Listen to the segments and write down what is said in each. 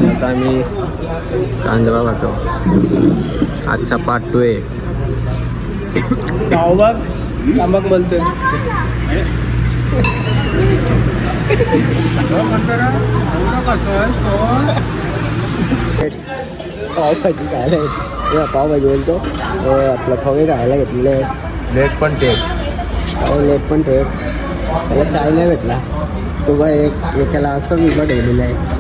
आता आम्ही कांजरा खातो. आजचा पार्ट 2 आहे. पावभाग तांबक बोलतोय. पावभाजी खायला घेतली. पावभाजी बोलतो आपला खवे खायला घेतलेले आहे. लेट पण टेक. लेट पण ठेव. त्याला चाय नाही भेटला. तो बा एकाला असं विकत ठेवलेलं आहे.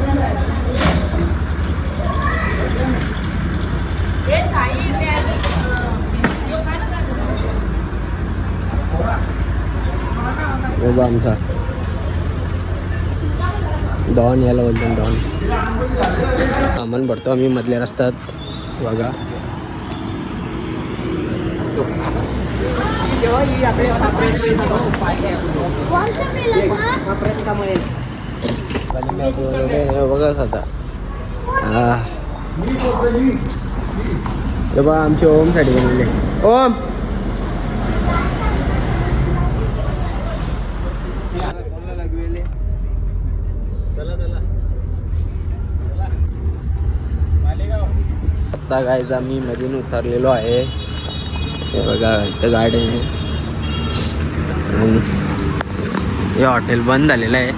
बाबा आमचा डॉन याला बोलतो. डॉन सामान भरतो आम्ही मधल्या रस्त्यात. बघा बघा आता. बाबा आमचे ओम साठी बनवले. ओम आता गायचं आम्ही मधून उतरलेलो आहे. हे बघा इथं गार्डन आहे आणि हे हॉटेल बंद झालेलं आहे.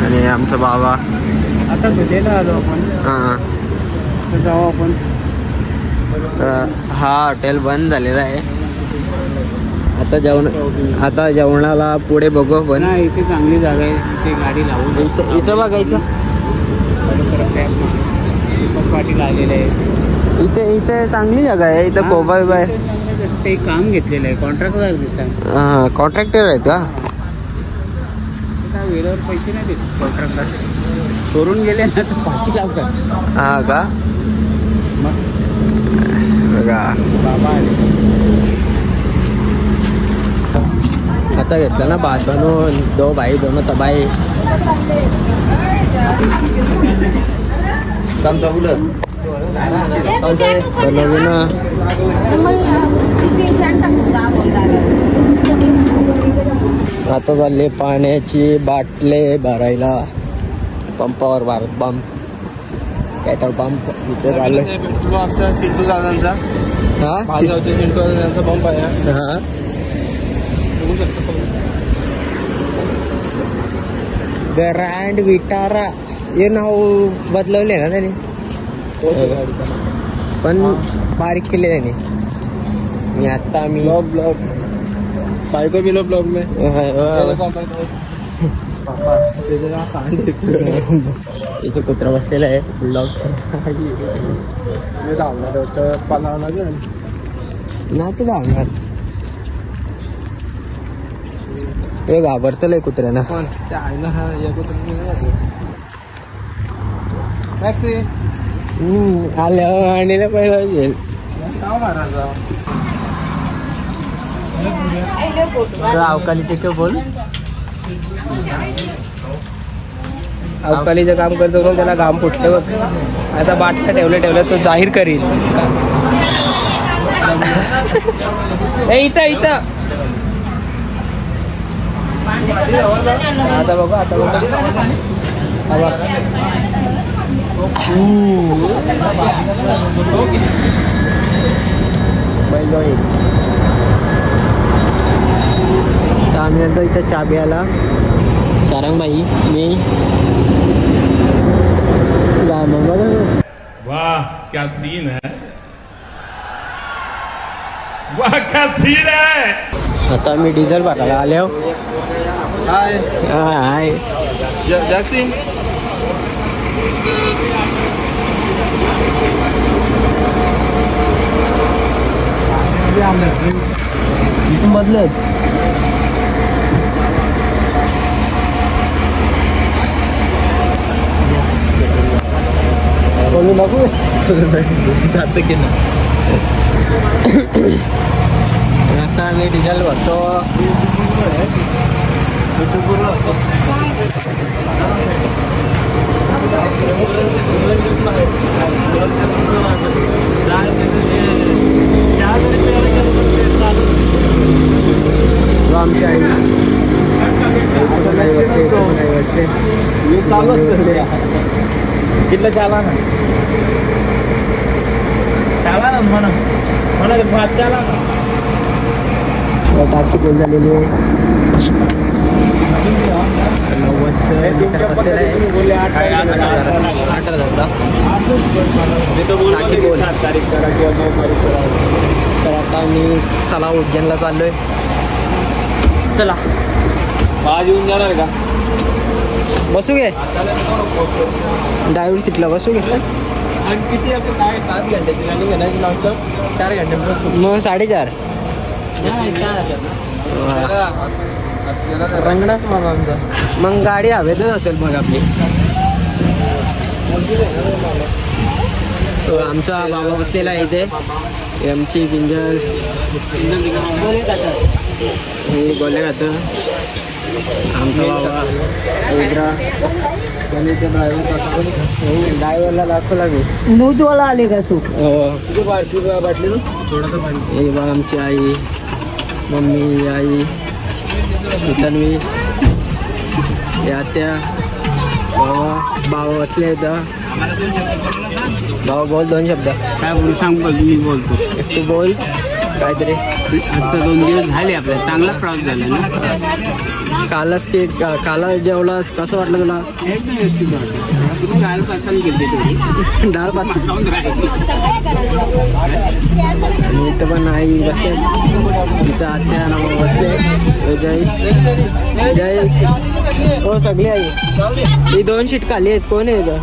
आणि आमचा बाबा आता भेटायला आलो आपण. हां जाऊ आपण. हा हॉटेल बंद झालेला आहे. आता जेवणाला पुढे बघू आपण. इथे चांगली जागा आहे. इथे गाडी लावून इथं बघायचं. पाटील आलेले आहे. इथे चांगली जागा आहे. इथं कोबा बिबा आहे. ते काम घेतलेलं आहे. कॉन्ट्रॅक्टर दिसतात. हां कॉन्ट्रॅक्टर आहेत का? वेळेवर पैसे नाही देत कॉन्ट्रॅक्टर. चोरून गेले ना तर पाठी लावतात. हां का? मग बघा बाबा आता घेतलं ना भात बनवून. दो भाई दोनों तबाई बनवली ना. आता चालले पाण्याची बाटले भरायला पंपावर. भारत पंप पेट्रोल पंप इथे चाललंय. चिंटू दादांचा. हा चिंटू दादांचा पंप आहे. हा ग्रँड विटारा हे नाव बदलवले ना त्याने. पण बारीक केले त्याने. मी आता मी ब्लॉग बायको बिलो ब्लॉग में इथे कुत्रा बसलेला आहे. ब्लॉग धावणार होतं. पलावणार ना ते धावणार. हे घाबरतलंय कुत्र्यानं. आल्या आणलेलं पहिलं अवकालीचे के बोल. अवकालीचं काम करतो म्हणून त्याला घाम फुटलं बघ. आता बाटला ठेवलं तो जाहीर करील. इथं आता बघू. आम्ही नंतर इथं चहा प्यायला सारंगबाई मी वाह क्या सीन है. वाह क्या सीन है. आता मी डिझेल भरायला आलो. हाय हाय जॅक्सी. बदलत बोलू नको. जात की ना. आता आम्ही डिझेल भरतो. आमची आई कितलं चाला ना म्हणा भात चाला ना. टाकी फुल झालेली आहे. 8,000 तर आता मी चला उज्जैनला चाललोय. चला आज येऊन जाणार का? बसू घे ड्रायव्हर तिथला बसू घे. किती 7.5 घंट्याची रनिंग आहे ना, 4 घंटे मग 4.5. रंगणाच मग आमचा. मग गाडी हवेतच असेल मग आपली. तो आमचा बाबा बसलेला आहे इथे. आमची पिंजर हे बोलले जातं. आमचा बाबा ड्रायव्हरला दाखवला मी. न्यूजवाला आले का तू? बाटली हे बघ आमची आई, मम्मी, आई, तन्वी, आत्या, बाबा बसले इथं. बाबा बोल 2 शब्द. काय बोलू सांग. मी बोलतो. तू बोल काहीतरी. आता 2 दिवस झाले आपल्याला. चांगला प्रवास झाला ना. कालच केक काला जेवलास. कसं वाटलं तुला? एकदम व्यवस्थित वाटलं. तुम्ही डाळ पासन गेलते तुम्ही. डाळ भात. आणि इथं पण आई बसले. इथं आत्या नाव बसले. जय जय हो सगळी आई. ही 2 शीट खाली आहेत. कोण आहे इथं?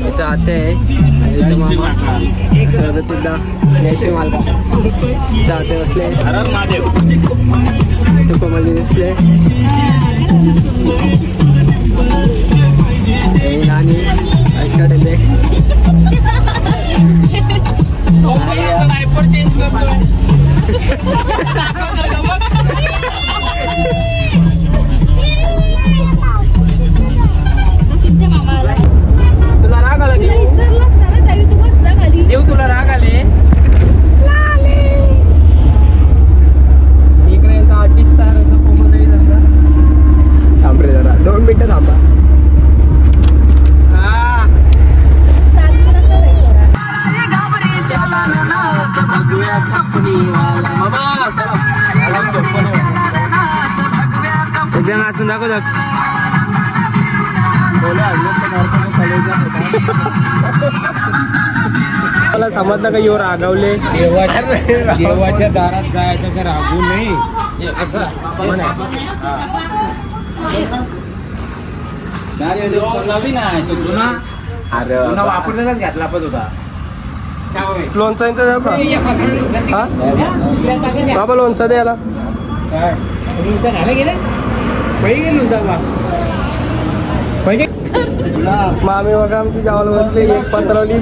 इथं आत्या आहे. इथं मामा तिथला जयश्री मालका. इथं आत्या बसले. इथं कोमली बसले. नानी आईस्का टेले. तुला राग आला देऊ? तुला राग आले? इकडे आर्टिस्ट थांब रे जरा 2 मिनिटं थांबा. एकदा नाचून दाखव दक्ष. मला समजलं का येऊ रागवले. देवाच्या दारात जायचं तर रागू नाही असं नवीन आहे तो जुना. अरे वापरलेलाच घातला पण होता. लोणचा द्या बाबा. लोणचा द्यायला मामी बघा आमची गावाला बसले. एक पत्रावली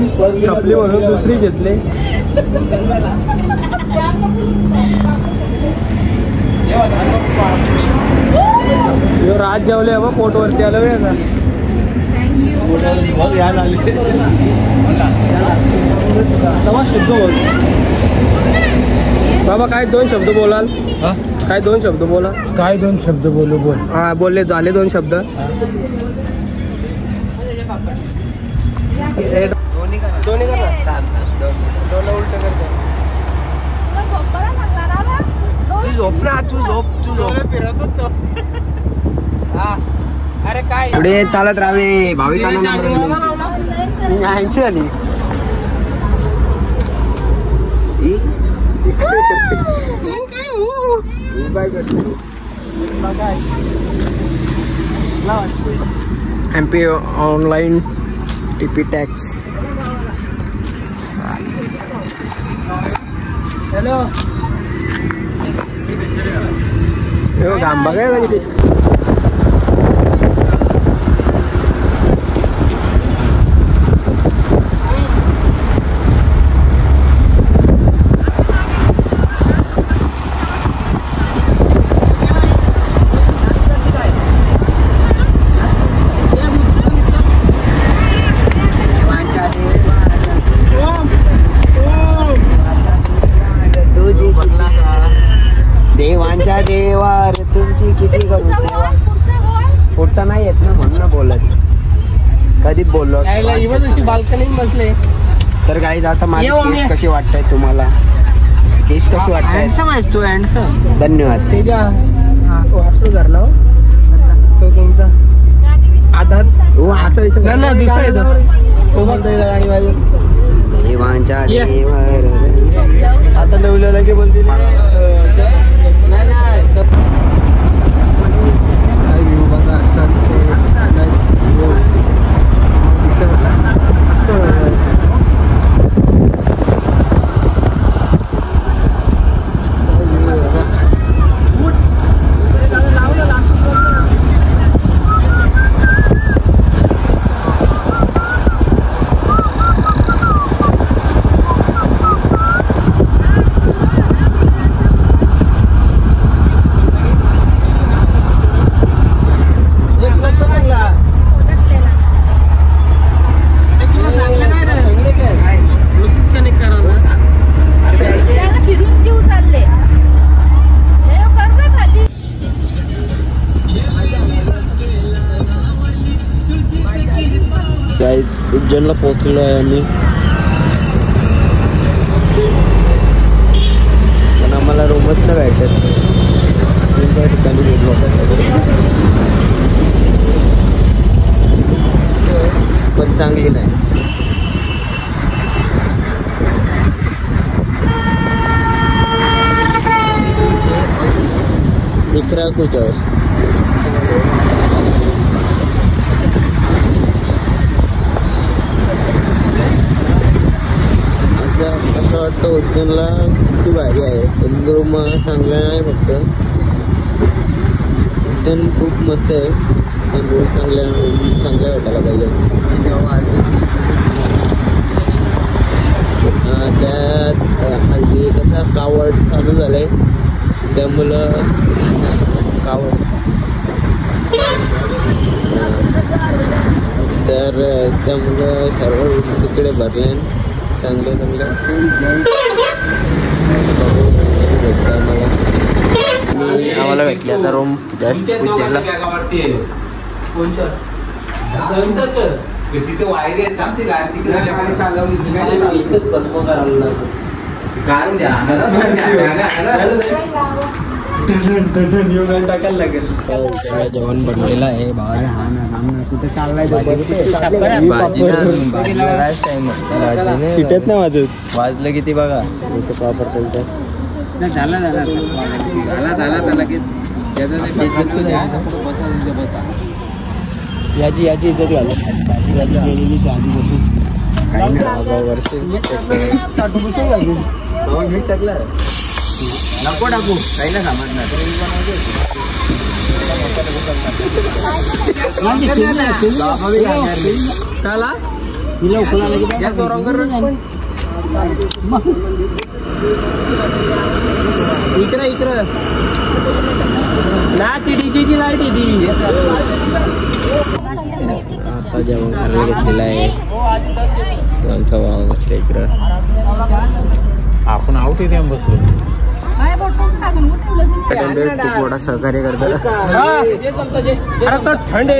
खपली म्हणून दुसरी घेतले. रात जेवले बा. पोटवरती आलं वेळ का. शुद्ध बोल बाबा. काय 2 शब्द बोलाल? काय 2 शब्द बोला. काय 2 शब्द बोलू? बोल. हा बोलले झाले 2 शब्द. दोन्ही उलट करतो. तू झोप ना. तू झोप फिरत होतो. अरे काय पुढे चालत राहावे. भाविकांना 80 आली. MP online TP tax. Hello घाम बघायला किती. देवांच्या देवार तुमची किती करू सेवा. पुढचा नाही येत ना म्हणून ना बोलत. कधीच बोललो असतो. बाल्कनी बसले. तर गाईज आता माझी केस कशी वाटतंय तुम्हाला? केस कशी वाटतंय? हँडसम आहेस तू, हँडसम. धन्यवाद. वासरू घरला तो तुमचा आधार. हो असं दुसरा येतो तो बोलतोय गाडी वाजत देवांच्या देवर. आता नवल्याला की बोलते काय व्ह्यू बघा. सनसेट प्लस उज्जैनला पोहोचलो आहे आम्ही. पण आम्हाला रूमच नाही भेटत. त्या ठिकाणी गेलो पण चांगली नाही. इकरा कुछ आहे. असं वाटतं उज्जैनला किती भारी आहे. पण रूम चांगला नाही. फक्त उज्जैन खूप मस्त आहे. पण रूम चांगल्या भेटायला पाहिजे. त्यात हल्ली कसं कावड चालू झालंय त्यामुळं कावड तर त्यामुळं सर्व तिकडे भरले. चांगले आम्हाला भेटले आता रूम जस्ट उज्जैनला. तिथे वायर येत आमची गाडी इथंच भस्म करायला टाकायला लागेल. जेवण बनलेलं आहे. कुठे चाललाय तिथेच ना वाजलं किती बघा. वापर याची इज्जत घालू. भाजी गेलेलीच आधीपासून काही नाही. वर्ष मीठ टाकलं नको टाकू काही नाही समजणार. इकडं ना ती डीजेची लाईट येते. आता जेवण करायला घेतलेलं आहे. आमचा भाव बसला इकडं. आपण आउट येते बसलो. थोडा सहकार्य करतात. थंड